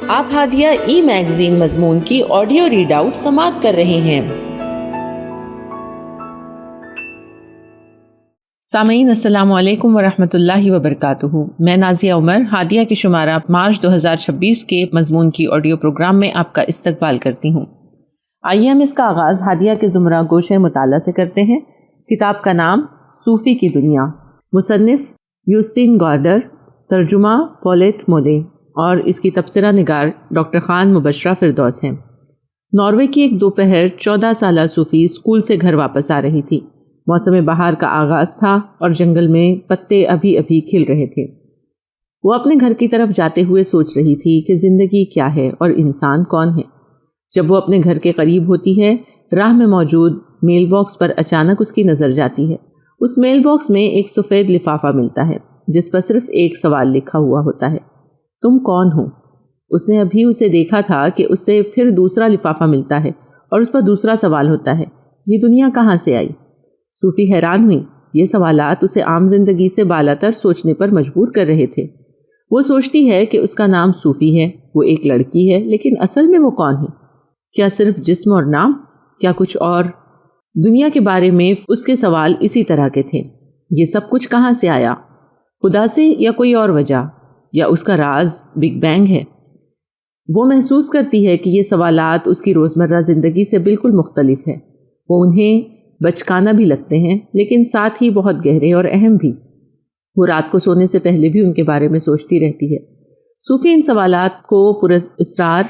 آپ ہادیہ ای میگزین مضمون کی آڈیو ریڈ آؤٹ سماعت کر رہے ہیں۔ سامعین السلام علیکم ورحمۃ اللہ وبرکاتہ۔ میں نازیہ عمر ہادیہ کے شمارہ مارچ 2026 کے مضمون کی آڈیو پروگرام میں آپ کا استقبال کرتی ہوں۔ آئیے ہم اس کا آغاز ہادیہ کے زمرہ گوشے مطالعہ سے کرتے ہیں۔ کتاب کا نام صوفی کی دنیا، مصنف یوستین گارڈر، ترجمہ پولیت مولے، اور اس کی تبصرہ نگار ڈاکٹر خان مبشرہ فردوس ہیں۔ ناروے کی ایک دوپہر 14 سالہ صوفی اسکول سے گھر واپس آ رہی تھی۔ موسم بہار کا آغاز تھا اور جنگل میں پتے ابھی ابھی کھل رہے تھے۔ وہ اپنے گھر کی طرف جاتے ہوئے سوچ رہی تھی کہ زندگی کیا ہے اور انسان کون ہے۔ جب وہ اپنے گھر کے قریب ہوتی ہے، راہ میں موجود میل باکس پر اچانک اس کی نظر جاتی ہے۔ اس میل باکس میں ایک سفید لفافہ ملتا ہے جس پر صرف ایک سوال لکھا ہوا ہوتا ہے، تم کون ہو؟ اس نے ابھی اسے دیکھا تھا کہ اسے پھر دوسرا لفافہ ملتا ہے اور اس پر دوسرا سوال ہوتا ہے، یہ دنیا کہاں سے آئی؟ صوفی حیران ہوئی۔ یہ سوالات اسے عام زندگی سے بالاتر سوچنے پر مجبور کر رہے تھے۔ وہ سوچتی ہے کہ اس کا نام صوفی ہے، وہ ایک لڑکی ہے، لیکن اصل میں وہ کون ہے؟ کیا صرف جسم اور نام؟ کیا کچھ اور؟ دنیا کے بارے میں اس کے سوال اسی طرح کے تھے۔ یہ سب کچھ کہاں سے آیا؟ خدا سے یا کوئی اور وجہ؟ یا اس کا راز بگ بینگ ہے؟ وہ محسوس کرتی ہے کہ یہ سوالات اس کی روزمرہ زندگی سے بالکل مختلف ہے۔ وہ انہیں بچکانہ بھی لگتے ہیں لیکن ساتھ ہی بہت گہرے اور اہم بھی۔ وہ رات کو سونے سے پہلے بھی ان کے بارے میں سوچتی رہتی ہے۔ صوفی ان سوالات کو پراسرار،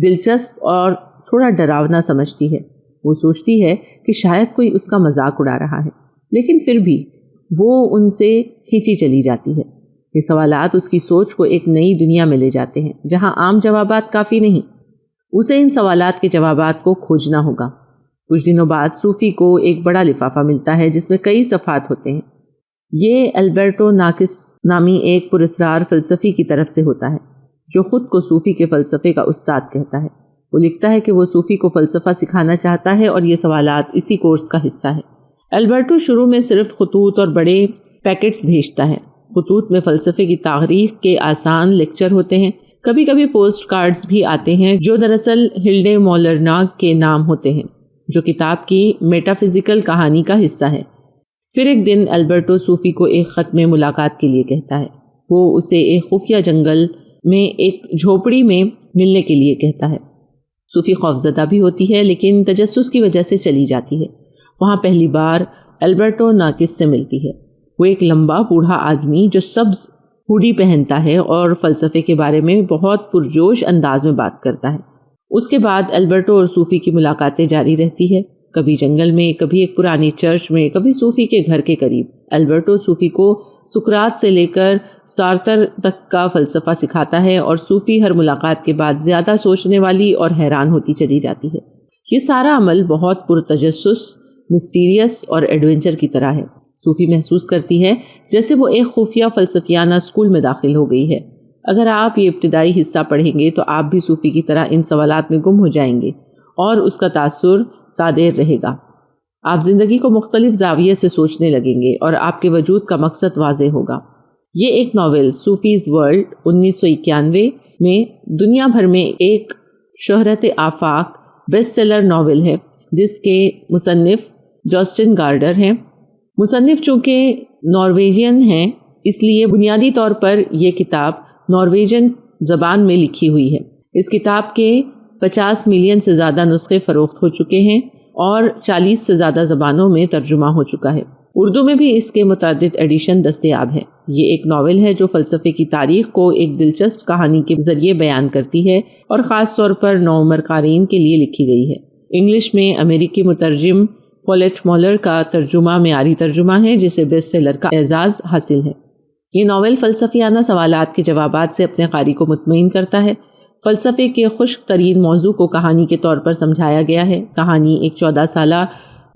دلچسپ اور تھوڑا ڈراونا سمجھتی ہے۔ وہ سوچتی ہے کہ شاید کوئی اس کا مذاق اڑا رہا ہے، لیکن پھر بھی وہ ان سے کھینچی چلی جاتی ہے۔ یہ سوالات اس کی سوچ کو ایک نئی دنیا میں لے جاتے ہیں جہاں عام جوابات کافی نہیں۔ اسے ان سوالات کے جوابات کو کھوجنا ہوگا۔ کچھ دنوں بعد صوفی کو ایک بڑا لفافہ ملتا ہے جس میں کئی صفحات ہوتے ہیں۔ یہ البرٹو ناکس نامی ایک پراسرار فلسفی کی طرف سے ہوتا ہے جو خود کو صوفی کے فلسفے کا استاد کہتا ہے۔ وہ لکھتا ہے کہ وہ صوفی کو فلسفہ سکھانا چاہتا ہے اور یہ سوالات اسی کورس کا حصہ ہے۔ البرٹو شروع میں صرف خطوط اور بڑے پیکٹس بھیجتا ہے۔ خطوط میں فلسفے کی تاریخ کے آسان لیکچر ہوتے ہیں۔ کبھی کبھی پوسٹ کارڈز بھی آتے ہیں جو دراصل ہلڈے مولرنا کے نام ہوتے ہیں، جو کتاب کی میٹا فزیکل کہانی کا حصہ ہے۔ پھر ایک دن البرٹو صوفی کو ایک خط میں ملاقات کے لیے کہتا ہے۔ وہ اسے ایک خفیہ جنگل میں ایک جھوپڑی میں ملنے کے لیے کہتا ہے۔ صوفی خوفزدہ بھی ہوتی ہے لیکن تجسس کی وجہ سے چلی جاتی ہے۔ وہاں پہلی بار البرٹو ناکس سے ملتی ہے۔ وہ ایک لمبا بوڑھا آدمی جو سبز ہوڈی پہنتا ہے اور فلسفے کے بارے میں بہت پرجوش انداز میں بات کرتا ہے۔ اس کے بعد البرٹو اور صوفی کی ملاقاتیں جاری رہتی ہے، کبھی جنگل میں، کبھی ایک پرانی چرچ میں، کبھی صوفی کے گھر کے قریب۔ البرٹو صوفی کو سقراط سے لے کر سارتر تک کا فلسفہ سکھاتا ہے اور صوفی ہر ملاقات کے بعد زیادہ سوچنے والی اور حیران ہوتی چلی جاتی ہے۔ یہ سارا عمل بہت پرتجسس، مسٹیریس اور ایڈونچر کی طرح ہے۔ صوفی محسوس کرتی ہے جیسے وہ ایک خفیہ فلسفیانہ اسکول میں داخل ہو گئی ہے۔ اگر آپ یہ ابتدائی حصہ پڑھیں گے تو آپ بھی صوفی کی طرح ان سوالات میں گم ہو جائیں گے اور اس کا تاثر تادیر رہے گا۔ آپ زندگی کو مختلف زاویے سے سوچنے لگیں گے اور آپ کے وجود کا مقصد واضح ہوگا۔ یہ ایک ناول صوفیز ورلڈ 1991 میں دنیا بھر میں ایک شہرت آفاق بیسٹ سیلر ناول ہے جس کے مصنف یوسٹین گارڈر ہیں۔ مصنف چونکہ نارویجین ہیں اس لیے بنیادی طور پر یہ کتاب نارویجین زبان میں لکھی ہوئی ہے۔ اس کتاب کے 50 ملین سے زیادہ نسخے فروخت ہو چکے ہیں اور 40 سے زیادہ زبانوں میں ترجمہ ہو چکا ہے۔ اردو میں بھی اس کے متعدد ایڈیشن دستیاب ہیں۔ یہ ایک ناول ہے جو فلسفے کی تاریخ کو ایک دلچسپ کہانی کے ذریعے بیان کرتی ہے اور خاص طور پر نوعمر قارئین کے لیے لکھی گئی ہے۔ انگلش میں امریکی مترجم پولیٹ مولر کا ترجمہ معیاری ترجمہ ہے جسے بیسٹ سیلر کا اعزاز حاصل ہے۔ یہ ناول فلسفیانہ سوالات کے جوابات سے اپنے قاری کو مطمئن کرتا ہے۔ فلسفے کے خشک ترین موضوع کو کہانی کے طور پر سمجھایا گیا ہے۔ کہانی ایک 14 سالہ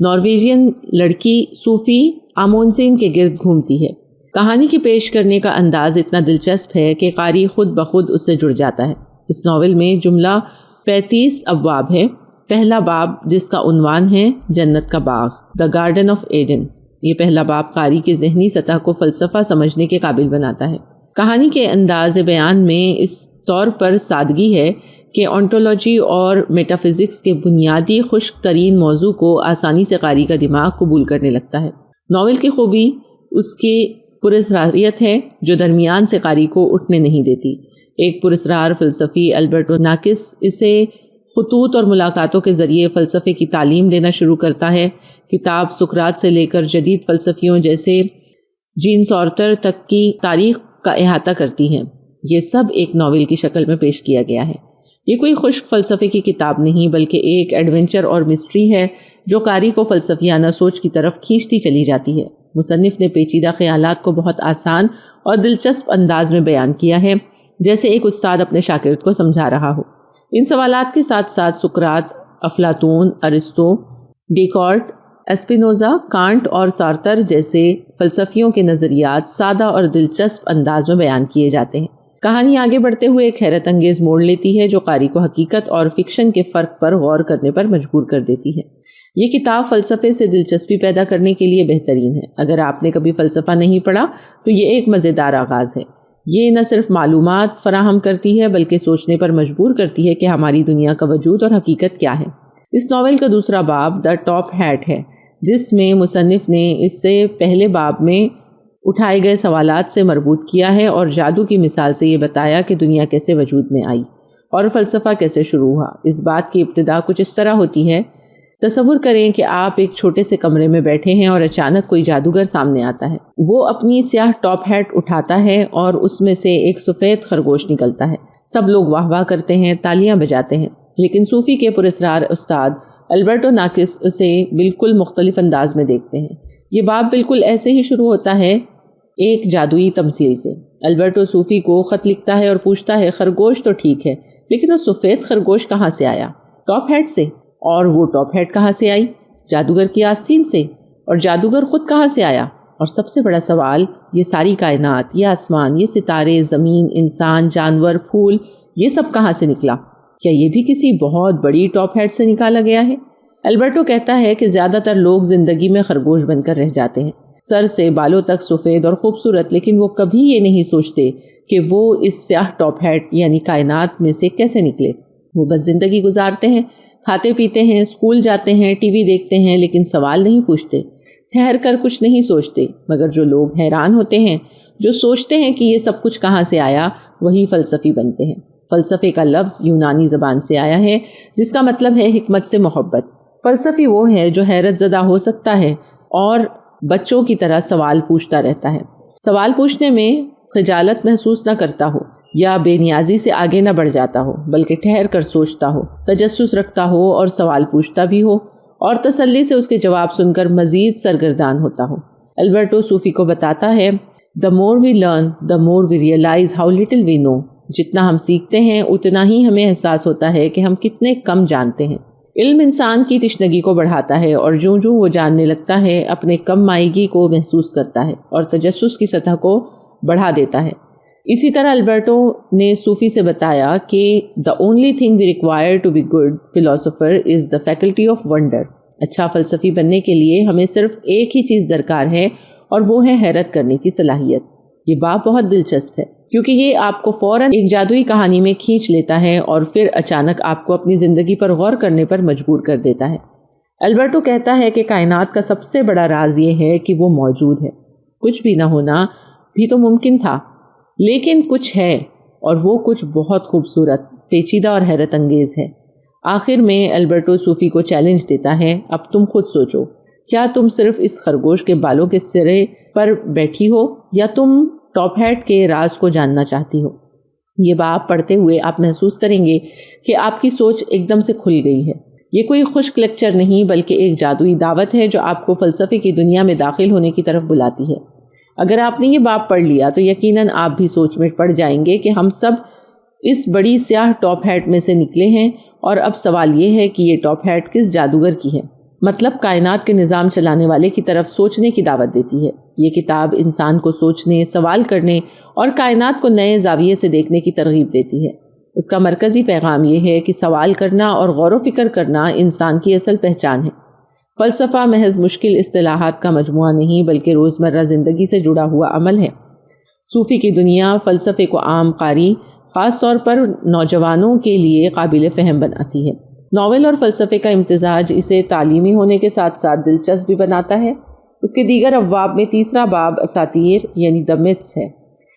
نارویجین لڑکی صوفی آمونسن کے گرد گھومتی ہے۔ کہانی کی پیش کرنے کا انداز اتنا دلچسپ ہے کہ قاری خود بخود اس سے جڑ جاتا ہے۔ اس ناول میں جملہ 35 ابواب ہے۔ پہلا باب جس کا عنوان ہے جنت کا باغ، دا گارڈن آف ایڈن۔ یہ پہلا باب قاری کی ذہنی سطح کو فلسفہ سمجھنے کے قابل بناتا ہے۔ کہانی کے انداز بیان میں اس طور پر سادگی ہے کہ انٹولوجی اور میٹافزکس کے بنیادی خشک ترین موضوع کو آسانی سے قاری کا دماغ قبول کرنے لگتا ہے۔ ناول کی خوبی اس کی پراسراریت ہے جو درمیان سے قاری کو اٹھنے نہیں دیتی۔ ایک پراسرار فلسفی البرٹو ناکس اسے خطوط اور ملاقاتوں کے ذریعے فلسفے کی تعلیم دینا شروع کرتا ہے۔ کتاب سقراط سے لے کر جدید فلسفیوں جیسے جین سارتر تک کی تاریخ کا احاطہ کرتی ہے۔ یہ سب ایک ناول کی شکل میں پیش کیا گیا ہے۔ یہ کوئی خشک فلسفے کی کتاب نہیں بلکہ ایک ایڈونچر اور مسٹری ہے جو قاری کو فلسفیانہ سوچ کی طرف کھینچتی چلی جاتی ہے۔ مصنف نے پیچیدہ خیالات کو بہت آسان اور دلچسپ انداز میں بیان کیا ہے، جیسے ایک استاد اپنے شاگرد کو سمجھا رہا ہو۔ ان سوالات کے ساتھ ساتھ سقراط، افلاطون، ارسطو، ڈیکارٹ، اسپینوزا، کانٹ اور سارتر جیسے فلسفیوں کے نظریات سادہ اور دلچسپ انداز میں بیان کیے جاتے ہیں۔ کہانی آگے بڑھتے ہوئے ایک حیرت انگیز موڑ لیتی ہے جو قاری کو حقیقت اور فکشن کے فرق پر غور کرنے پر مجبور کر دیتی ہے۔ یہ کتاب فلسفے سے دلچسپی پیدا کرنے کے لیے بہترین ہے۔ اگر آپ نے کبھی فلسفہ نہیں پڑھا تو یہ ایک مزیدار آغاز ہے۔ یہ نہ صرف معلومات فراہم کرتی ہے بلکہ سوچنے پر مجبور کرتی ہے کہ ہماری دنیا کا وجود اور حقیقت کیا ہے۔ اس ناول کا دوسرا باب دا ٹاپ ہیٹ ہے، جس میں مصنف نے اس سے پہلے باب میں اٹھائے گئے سوالات سے مربوط کیا ہے اور جادو کی مثال سے یہ بتایا کہ دنیا کیسے وجود میں آئی اور فلسفہ کیسے شروع ہوا۔ اس بات کی ابتدا کچھ اس طرح ہوتی ہے، تصور کریں کہ آپ ایک چھوٹے سے کمرے میں بیٹھے ہیں اور اچانک کوئی جادوگر سامنے آتا ہے۔ وہ اپنی سیاہ ٹاپ ہیٹ اٹھاتا ہے اور اس میں سے ایک سفید خرگوش نکلتا ہے۔ سب لوگ واہ واہ کرتے ہیں، تالیاں بجاتے ہیں، لیکن صوفی کے پراسرار استاد البرٹو ناکس اسے بالکل مختلف انداز میں دیکھتے ہیں۔ یہ باب بالکل ایسے ہی شروع ہوتا ہے، ایک جادوئی تمثیل سے۔ البرٹو صوفی کو خط لکھتا ہے اور پوچھتا ہے خرگوش تو ٹھیک ہے لیکن وہ سفید خرگوش کہاں سے آیا؟ ٹاپ ہیٹ سے۔ اور وہ ٹاپ ہیٹ کہاں سے آئی؟ جادوگر کی آستین سے۔ اور جادوگر خود کہاں سے آیا؟ اور سب سے بڑا سوال، یہ ساری کائنات، یہ آسمان، یہ ستارے، زمین، انسان، جانور، پھول، یہ سب کہاں سے نکلا؟ کیا یہ بھی کسی بہت بڑی ٹاپ ہیٹ سے نکالا گیا ہے؟ البرٹو کہتا ہے کہ زیادہ تر لوگ زندگی میں خرگوش بن کر رہ جاتے ہیں، سر سے بالوں تک سفید اور خوبصورت، لیکن وہ کبھی یہ نہیں سوچتے کہ وہ اس سیاہ ٹاپ ہیٹ یعنی کائنات میں سے کیسے نکلے۔ وہ بس زندگی گزارتے ہیں، کھاتے پیتے ہیں، اسکول جاتے ہیں، ٹی وی دیکھتے ہیں، لیکن سوال نہیں پوچھتے، ٹھہر کر کچھ نہیں سوچتے۔ مگر جو لوگ حیران ہوتے ہیں، جو سوچتے ہیں کہ یہ سب کچھ کہاں سے آیا، وہی فلسفی بنتے ہیں۔ فلسفے کا لفظ یونانی زبان سے آیا ہے جس کا مطلب ہے حکمت سے محبت۔ فلسفی وہ ہے جو حیرت زدہ ہو سکتا ہے اور بچوں کی طرح سوال پوچھتا رہتا ہے، سوال پوچھنے میں خجالت محسوس نہ کرتا ہو یا بے نیازی سے آگے نہ بڑھ جاتا ہو، بلکہ ٹھہر کر سوچتا ہو، تجسس رکھتا ہو اور سوال پوچھتا بھی ہو اور تسلی سے اس کے جواب سن کر مزید سرگردان ہوتا ہو۔ البرٹو صوفی کو بتاتا ہے the more we learn the more we realize how little we know۔ جتنا ہم سیکھتے ہیں اتنا ہی ہمیں احساس ہوتا ہے کہ ہم کتنے کم جانتے ہیں۔ علم انسان کی تشنگی کو بڑھاتا ہے اور جوں جوں وہ جاننے لگتا ہے اپنے کم مائیگی کو محسوس کرتا ہے اور تجسس کی سطح کو بڑھا دیتا ہے۔ اسی طرح البرٹو نے صوفی سے بتایا کہ the only thing we require to be good philosopher is the faculty of wonder۔ اچھا فلسفی بننے کے لیے ہمیں صرف ایک ہی چیز درکار ہے اور وہ ہے حیرت کرنے کی صلاحیت۔ یہ بات بہت دلچسپ ہے کیونکہ یہ آپ کو فوراً ایک جادوئی کہانی میں کھینچ لیتا ہے اور پھر اچانک آپ کو اپنی زندگی پر غور کرنے پر مجبور کر دیتا ہے۔ البرٹو کہتا ہے کہ کائنات کا سب سے بڑا راز یہ ہے کہ وہ موجود ہے۔ کچھ بھی نہ ہونا بھی تو ممکن تھا، لیکن کچھ ہے اور وہ کچھ بہت خوبصورت، پیچیدہ اور حیرت انگیز ہے۔ آخر میں البرٹو صوفی کو چیلنج دیتا ہے، اب تم خود سوچو، کیا تم صرف اس خرگوش کے بالوں کے سرے پر بیٹھی ہو یا تم ٹاپ ہیٹ کے راز کو جاننا چاہتی ہو؟ یہ باب پڑھتے ہوئے آپ محسوس کریں گے کہ آپ کی سوچ ایک دم سے کھل گئی ہے۔ یہ کوئی خشک لیکچر نہیں بلکہ ایک جادوئی دعوت ہے جو آپ کو فلسفے کی دنیا میں داخل ہونے کی طرف بلاتی ہے۔ اگر آپ نے یہ باب پڑھ لیا تو یقیناً آپ بھی سوچ میں پڑ جائیں گے کہ ہم سب اس بڑی سیاہ ٹاپ ہیٹ میں سے نکلے ہیں، اور اب سوال یہ ہے کہ یہ ٹاپ ہیٹ کس جادوگر کی ہے۔ مطلب کائنات کے نظام چلانے والے کی طرف سوچنے کی دعوت دیتی ہے۔ یہ کتاب انسان کو سوچنے، سوال کرنے اور کائنات کو نئے زاویے سے دیکھنے کی ترغیب دیتی ہے۔ اس کا مرکزی پیغام یہ ہے کہ سوال کرنا اور غور و فکر کرنا انسان کی اصل پہچان ہے۔ فلسفہ محض مشکل اصطلاحات کا مجموعہ نہیں بلکہ روزمرہ زندگی سے جڑا ہوا عمل ہے۔ صوفی کی دنیا فلسفے کو عام قاری، خاص طور پر نوجوانوں کے لیے قابل فہم بناتی ہے۔ ناول اور فلسفے کا امتزاج اسے تعلیمی ہونے کے ساتھ ساتھ دلچسپ بھی بناتا ہے۔ اس کے دیگر ابواب میں تیسرا باب اساطیر یعنی دی میتھس ہے۔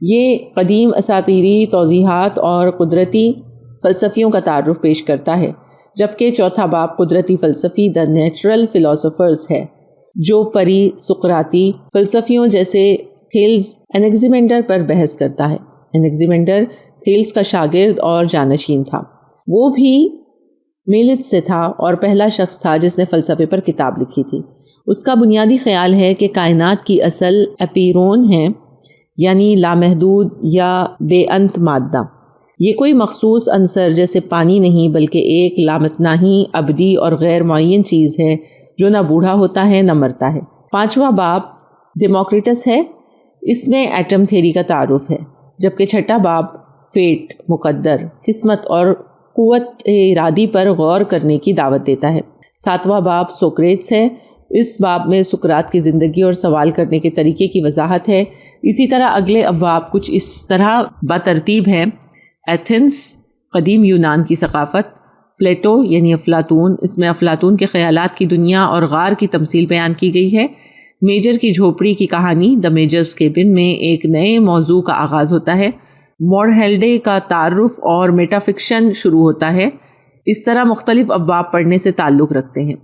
یہ قدیم اساطیری توضیحات اور قدرتی فلسفیوں کا تعارف پیش کرتا ہے، جبکہ چوتھا باب قدرتی فلسفی دی نیچرل فلاسفرز ہے، جو پری سقراطی فلسفیوں جیسے تھیلز انیگزیمینڈر پر بحث کرتا ہے۔ انیگزیمینڈر تھیلز کا شاگرد اور جانشین تھا۔ وہ بھی میلت سے تھا اور پہلا شخص تھا جس نے فلسفے پر کتاب لکھی تھی۔ اس کا بنیادی خیال ہے کہ کائنات کی اصل اپیرون ہے، یعنی لامحدود یا بے انت مادہ۔ یہ کوئی مخصوص عنصر جیسے پانی نہیں، بلکہ ایک لامتناہی، ابدی اور غیر معین چیز ہے جو نہ بوڑھا ہوتا ہے نہ مرتا ہے۔ پانچواں باب ڈیموکریٹس ہے، اس میں ایٹم تھیوری کا تعارف ہے، جبکہ چھٹا باب فیٹ، مقدر، قسمت اور قوت ارادی پر غور کرنے کی دعوت دیتا ہے۔ ساتواں باب سوکریٹس ہے، اس باب میں سقراط کی زندگی اور سوال کرنے کے طریقے کی وضاحت ہے۔ اسی طرح اگلے ابواب کچھ اس طرح بترتیب ہے: ایتھنس، قدیم یونان کی ثقافت، پلیٹو یعنی افلاطون، اس میں افلاطون کے خیالات کی دنیا اور غار کی تمثیل بیان کی گئی ہے۔ میجر کی جھوپڑی کی کہانی، دی میجرز کیبن، میں ایک نئے موضوع کا آغاز ہوتا ہے۔ مورہیلڈے کا تعارف اور میٹافکشن شروع ہوتا ہے۔ اس طرح مختلف ابواب پڑھنے سے تعلق رکھتے ہیں۔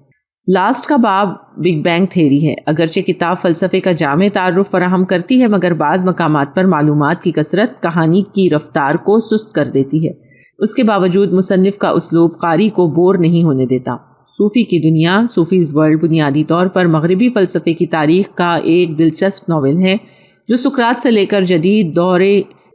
لاسٹ کا باب بگ بینگ تھیوری ہے۔ اگرچہ کتاب فلسفے کا جامع تعارف فراہم کرتی ہے، مگر بعض مقامات پر معلومات کی کثرت کہانی کی رفتار کو سست کر دیتی ہے۔ اس کے باوجود مصنف کا اسلوب قاری کو بور نہیں ہونے دیتا۔ صوفی کی دنیا، صوفیز ورلڈ، بنیادی طور پر مغربی فلسفے کی تاریخ کا ایک دلچسپ ناول ہے، جو سقراط سے لے کر جدید دور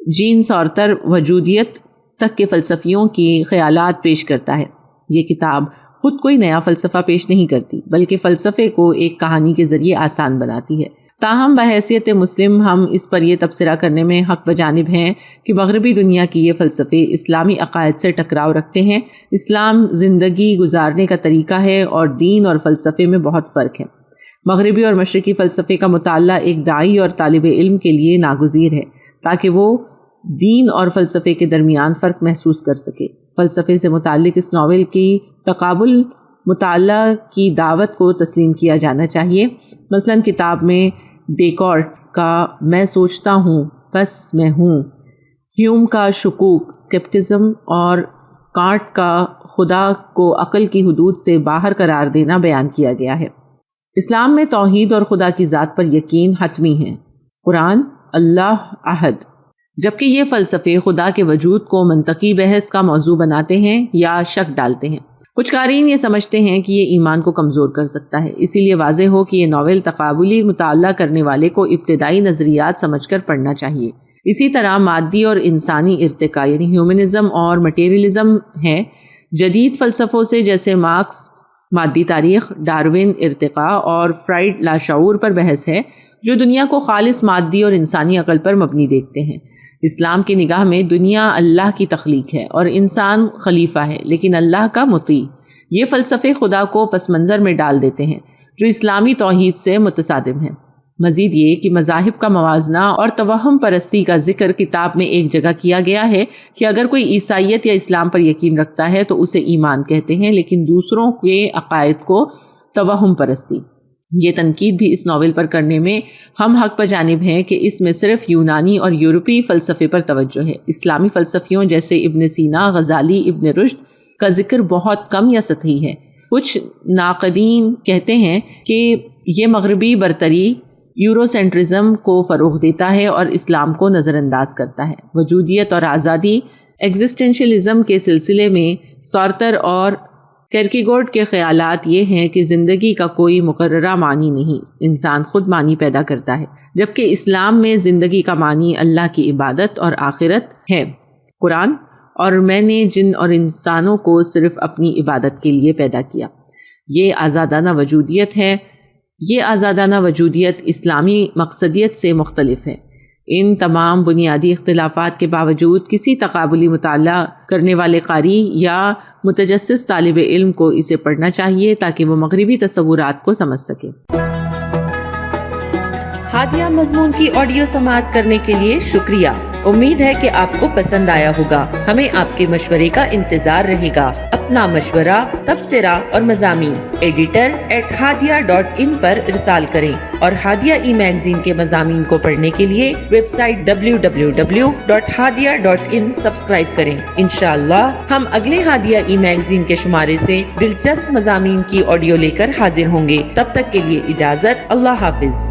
جین سارتر وجودیت تک کے فلسفیوں کی خیالات پیش کرتا ہے۔ یہ کتاب خود کوئی نیا فلسفہ پیش نہیں کرتی، بلکہ فلسفے کو ایک کہانی کے ذریعے آسان بناتی ہے۔ تاہم بحیثیت مسلم ہم اس پر یہ تبصرہ کرنے میں حق بجانب ہیں کہ مغربی دنیا کی یہ فلسفے اسلامی عقائد سے ٹکراؤ رکھتے ہیں۔ اسلام زندگی گزارنے کا طریقہ ہے اور دین اور فلسفے میں بہت فرق ہے۔ مغربی اور مشرقی فلسفے کا مطالعہ ایک داعی اور طالب علم کے لیے ناگزیر ہے، تاکہ وہ دین اور فلسفے کے درمیان فرق محسوس کر سکے۔ فلسفے سے متعلق اس ناول کی تقابل مطالعہ کی دعوت کو تسلیم کیا جانا چاہیے۔ مثلا کتاب میں ڈیکارٹ کا میں سوچتا ہوں بس میں ہوں، ہیوم کا شکوک اسکیپٹزم اور کانٹ کا خدا کو عقل کی حدود سے باہر قرار دینا بیان کیا گیا ہے۔ اسلام میں توحید اور خدا کی ذات پر یقین حتمی ہے۔ قرآن، اللہ، عہد، جبکہ یہ فلسفے خدا کے وجود کو منطقی بحث کا موضوع بناتے ہیں یا شک ڈالتے ہیں۔ کچھ قارئین یہ سمجھتے ہیں کہ یہ ایمان کو کمزور کر سکتا ہے، اسی لیے واضح ہو کہ یہ ناول تقابلی مطالعہ کرنے والے کو ابتدائی نظریات سمجھ کر پڑھنا چاہیے۔ اسی طرح مادی اور انسانی ارتقاء یعنی ہیومنزم اور مٹیریلزم ہے۔ جدید فلسفوں سے جیسے مارکس مادی تاریخ، ڈارون ارتقاء اور فرائیڈ لاشعور پر بحث ہے، جو دنیا کو خالص مادی اور انسانی عقل پر مبنی دیکھتے ہیں۔ اسلام کی نگاہ میں دنیا اللہ کی تخلیق ہے اور انسان خلیفہ ہے، لیکن اللہ کا مطیع۔ یہ فلسفے خدا کو پس منظر میں ڈال دیتے ہیں، جو اسلامی توحید سے متصادم ہے۔ مزید یہ کہ مذاہب کا موازنہ اور توہم پرستی کا ذکر کتاب میں ایک جگہ کیا گیا ہے کہ اگر کوئی عیسائیت یا اسلام پر یقین رکھتا ہے تو اسے ایمان کہتے ہیں، لیکن دوسروں کے عقائد کو توہم پرستی۔ یہ تنقید بھی اس ناول پر کرنے میں ہم حق بجانب ہیں کہ اس میں صرف یونانی اور یورپی فلسفے پر توجہ ہے۔ اسلامی فلسفیوں جیسے ابن سینا، غزالی، ابن رشد کا ذکر بہت کم یا سطحی ہے۔ کچھ ناقدین کہتے ہیں کہ یہ مغربی برتری یورو سینٹرزم کو فروغ دیتا ہے اور اسلام کو نظر انداز کرتا ہے۔ وجودیت اور آزادی ایگزسٹینشلزم کے سلسلے میں سارتر اور کیرکیگورڈ کے خیالات یہ ہیں کہ زندگی کا کوئی مقررہ معنی نہیں، انسان خود معنی پیدا کرتا ہے، جبکہ اسلام میں زندگی کا معنی اللہ کی عبادت اور آخرت ہے۔ قرآن، اور میں نے جن اور انسانوں کو صرف اپنی عبادت کے لیے پیدا کیا، یہ آزادانہ وجودیت ہے۔ یہ آزادانہ وجودیت اسلامی مقصدیت سے مختلف ہے۔ ان تمام بنیادی اختلافات کے باوجود کسی تقابلی مطالعہ کرنے والے قاری یا متجسس طالب علم کو اسے پڑھنا چاہیے تاکہ وہ مغربی تصورات کو سمجھ سکے۔ ہادیہ مضمون کی آڈیو سماعت کرنے کے لیے شکریہ۔ امید ہے کہ آپ کو پسند آیا ہوگا. ہمیں آپ کے مشورے کا انتظار رہے گا. اپنا مشورہ، تبصرہ اور مضامین editor@hadia.in پر ارسال کریں اور ہادیہ ای میگزین کے مضامین کو پڑھنے کے لیے ویب سائٹ www.hadia.in سبسکرائب کریں. انشاءاللہ ہم اگلے ہادیہ ای میگزین کے شمارے سے دلچسپ مضامین کی آڈیو لے کر حاضر ہوں گے. تب تک کے لیے اجازت. اللہ حافظ.